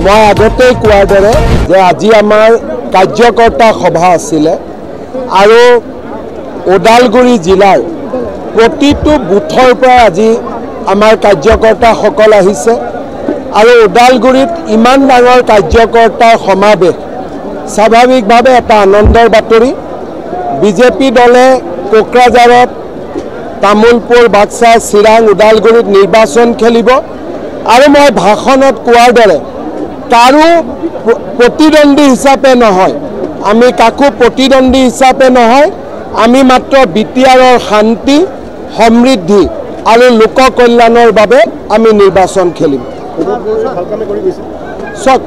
मैं आगते कोৱাৰ দৰে যে আজি आमार कार्यकर्ता सभा आছিলে আৰু ওদালগুৰি জিলাৰ प्रतिটো বুথৰ পৰা আজি आमार कार्यकर्ता সকল আহিছে আৰু ওদালগুৰিত ইমান ডাঙৰ कार्यकर्ताৰ সমাবেশ স্বাভাৱিকভাৱে এটা আনন্দৰ বাতৰি বিজেপি দলে কোকৰাঝাৰত তামুলপুৰ বাক্সা চিৰাং ওদালগুৰিত নিৰ্বাচন খেলিব আৰু মই ভাষণত কোৱাৰ দৰে কাৰো প্ৰতিদ্বন্দ্বী হিচাপে নহয় আমি কাকো প্ৰতিদ্বন্দ্বী হিচাপে নহয় আমি মাত্ৰ বিটিআৰৰ শান্তি সমৃদ্ধি আৰু লোক কল্যাণৰ বাবে আমি নিৰ্বাচন খেলিম সক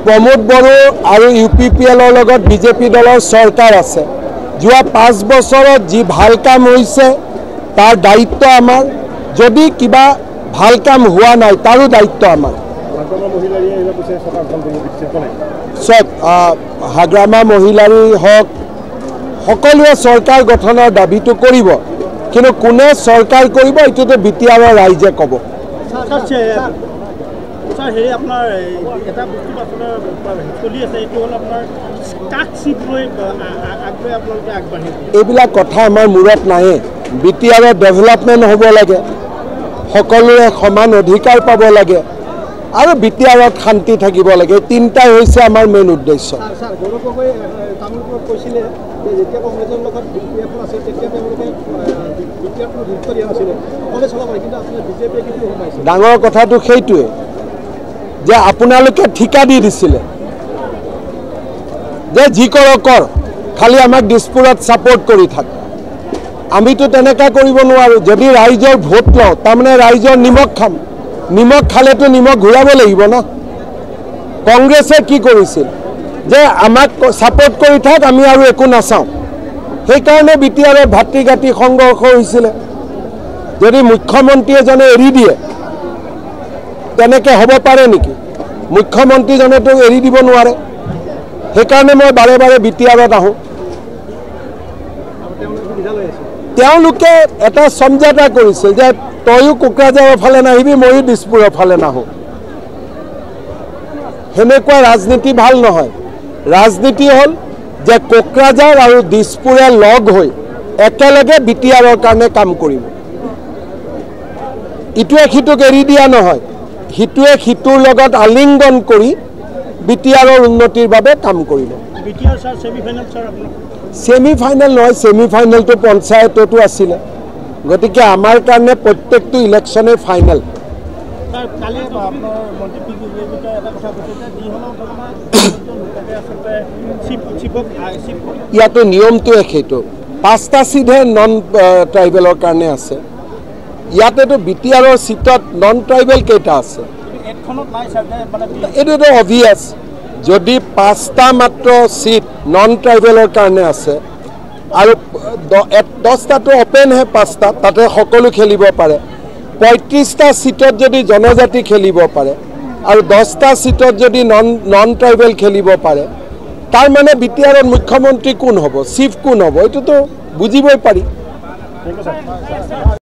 প্ৰমোদ বড়ো আৰু ইউপিপিএলৰ লগত বিজেপি দলৰ চৰকাৰ আছে যোৱা 5 বছৰত যি ভাল কাম হৈছে তাৰ দায়িত্ব আমাৰ যদি কিবা ভাল কাম হোৱা নাই তাৰো দায়িত্ব আমাৰ সক হাগ্ৰামা মহিলাৰী হক সকলোৱে চৰকাৰ গঠনৰ দাবীটো কৰিব কিন্তু কোনে চৰকাৰ কৰিব এটোতে বিটিআৰৰ ৰাইজে ক'ব স্যাৰ হেৰি আপোনাৰ এটা বস্তু আপোনাৰ চলি আছে এইটো হ'ল আপোনাৰ কাক চিট লৈ আগলৈ আপোনালোকে আগবাঢ়িব এইবিলাক কথা আমাৰ মূৰত নাহে বিটিআৰৰ ডেভেলপমেণ্ট হ'ব লাগে সকলোৰে সমান অধিকাৰ পাব লাগে আৰু বিটিআৰত শান্তি থাকিব লাগে তিনটাই হৈছে আমাৰ মেইন উদ্দেশ্য স্যাৰ গৌৰৱ গগৈ তামুলপুৰত কৈছিলে যে যেতিয়া কংগ্ৰেছৰ লগত বিপিএফ আছে তেতিয়া তেওঁলোকে বিপিএফটো গুৰুত্ব দিয়া নাছিলে কলে চলাব কিন্তু আপোনাৰ বিজেপিয়ে কিন্তু সোমাইছে ডাঙৰ কথাটো সেইটোৱে যে আপোনালোকে ঠিকা দি দিছিলে যে যি কৰ খালি আমাক দিছপুৰত সাপোৰ্ট কৰি থাক আমিতো তেনেকা কৰিব নোৱাৰো যদি ৰাইজৰ ভোট লওঁ তাৰমানে ৰাইজৰ নিমখ খাম নিমখ খালেতো নিমখ ঘূৰাব লাগিব না কংগ্ৰেছে কি কৰিছিল যে আমাক সাপোৰ্ট কৰি থাক আমি আৰু একো নাচাওঁ সেইকাৰণে বিটিআৰৰ ভাতৃঘাতী সংঘৰ্ষ হৈছিল যদি মুখ্যমন্ত্ৰী এজনে এৰি দিয়ে তেনেকে হ'ব পাৰে নেকি মুখ্যমন্ত্ৰীজনেতো এৰি দিব নোৱাৰে সেইকাৰণে মই বাৰে বাৰে বিটিআৰত আহোঁ তেওঁলোকে এটা সমঝাতা কৰিছিল যে তয়ো কোকৰাঝাৰৰ ফালে নাহিবি ময়ো দিছপুৰৰ ফালে নাহোঁ সেনেকুৱা ৰাজনীতি ভাল নহয় ৰাজনীতি হ'ল যে কোকৰাঝাৰ আৰু দিছপুৰে লগ হৈ একেলগে বিটিআৰৰ কাৰণে কাম কৰিব ইটোৱে সিটোক এৰি দিয়া নহয় হিতুৱে হিতুৰ লগত আলিংগন কৰি বিটিআৰৰ উন্নতিৰ বাবে কাম কৰিব বিটিআৰ স্যাৰ সেমিফাইনাল স্যাৰ আপোনাৰ সেমিফাইনাল নহয় সেমিফাইনালটো পঞ্চায়ততো আছিল গতিকে আমাৰ কাৰণে প্ৰত্যেকটো ইলেকশ্যনে ফাইনেল স্যাৰ কালি আপোনাৰ মন্ত্ৰী পিকি এটা কথা কৈছে যে যি হলো আপোনাৰ লোককে আসলে চিপক ইয়াতো নিয়মটো সেইটো 5টা সিটহে নন ট্ৰাইবেলৰ কাৰণে আছে ইয়াতেতো বিটিআৰৰ সিটত নন ট্ৰাইবেল কেইটা আছে একখনত নাই স্যাৰ মানে এটোতো অবভিয়াস যদি 5টা মাত্ৰ সিট নন ট্ৰাইবেলৰ কাৰণে আছে আৰু 10টাটো ওপেন হে 5টা তাতে সকলো খেলিব পাৰে 35টা সিটত যদি জনজাতি খেলিব পাৰে আৰু 10টা সিটত যদি নন ট্ৰাইবেল খেলিব পাৰে তাৰ মানে বিটিআৰৰ মুখ্যমন্ত্ৰী কোন হ'ব চিফ কোন হ'ব এটোতো বুজিবই পাৰি